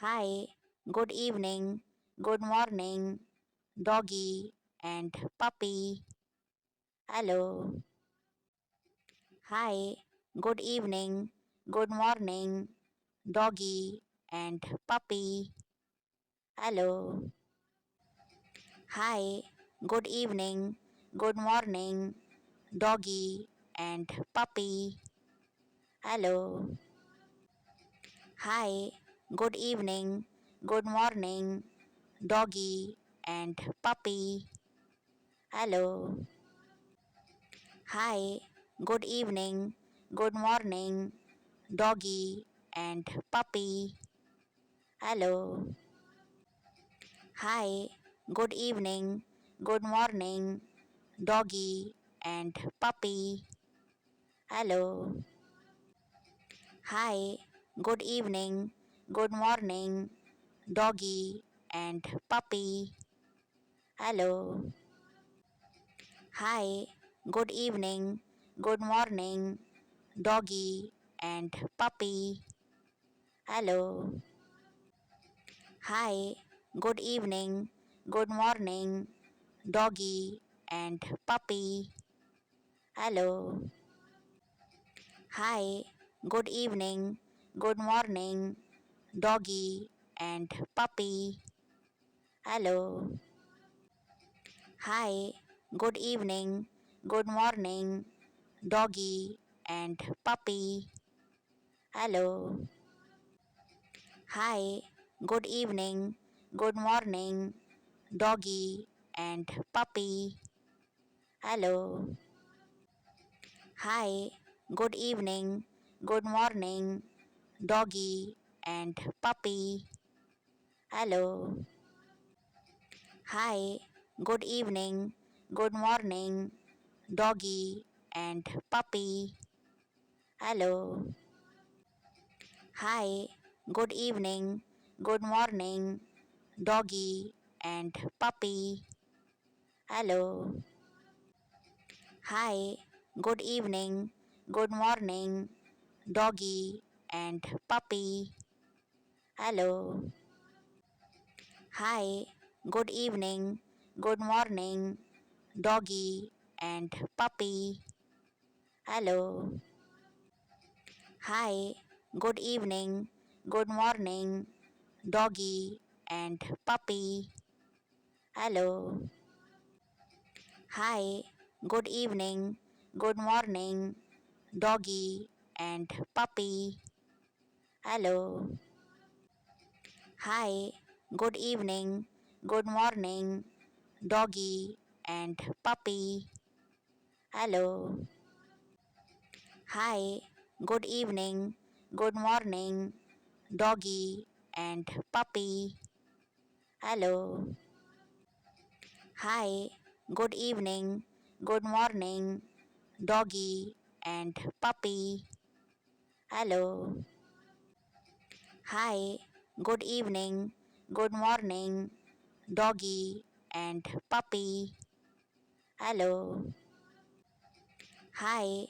Hi, good evening, good morning, doggy and puppy. Hello. Hi, good evening, good morning, doggy and puppy. Hello. Hi, good evening, good morning, doggy and puppy. Hello. Hi, good evening, good morning, doggy and puppy. Hello. Hi, good evening, good morning, doggy and puppy. Hello. Hi, good evening, good morning, doggy and puppy. Hello. Hi, good evening, good morning, doggy and puppy. Hello. Hi, good evening, good morning, doggy and puppy. Hello. Hi, good evening, good morning, doggy and puppy. Hello. Hi, good evening, good morning, doggy and puppy. Hello. Hi, good evening, good morning, doggy and puppy. Hello. Hi, good evening, good morning, doggy and puppy. Hello. Hi, good evening, good morning, doggy and puppy. Hello. Hi, good evening, good morning, doggy and puppy. Hello. Hi, good evening, good morning, doggy and puppy. Hello. Hi, good evening, good morning, doggy and puppy. Hello. Hi, good evening, good morning, doggy and puppy. Hello. Hi, good evening, good morning, doggy and puppy. Hello. Hi, good evening, good morning, doggy and puppy. Hello. Hi, good evening, good morning, doggy and puppy. Hello. Hi, good evening, good morning, doggy and puppy. Hello. Hi, good evening, good morning, doggy and puppy. Hello. Hi, good evening, good morning, doggy and puppy. Hello. Hi,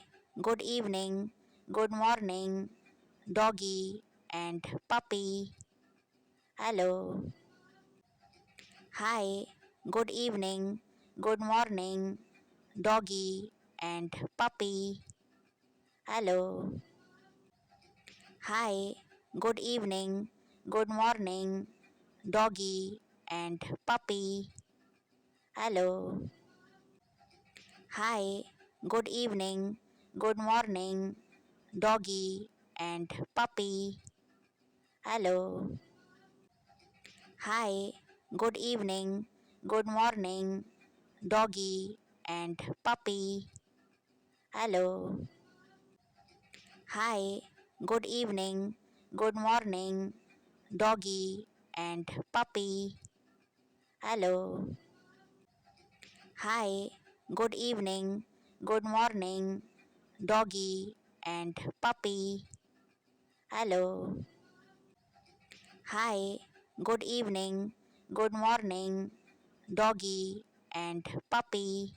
good evening, good morning, doggy and puppy. Hello. Hi, good evening, good morning, doggy and puppy. Hello. Hi, good evening, good morning, doggy and puppy. Hello. Hi, good evening, good morning, doggy and puppy. Hello. Hi, good evening, good morning, doggy and puppy. Hello. Hi, good evening, good morning, doggy and puppy. Hello. Hi, good evening, good morning, doggy and puppy. Hello. Hi, good evening, good morning, doggy and puppy.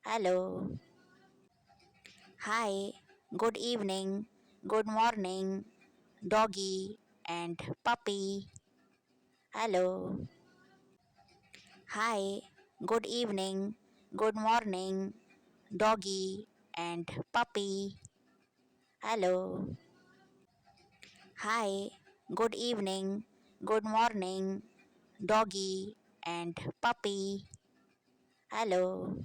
Hello. Hi, good evening, good morning, doggy and puppy. Hello. Hi. Good evening. Good morning. Doggy and puppy. Hello. Hi. Good evening. Good morning. Doggy and puppy. Hello.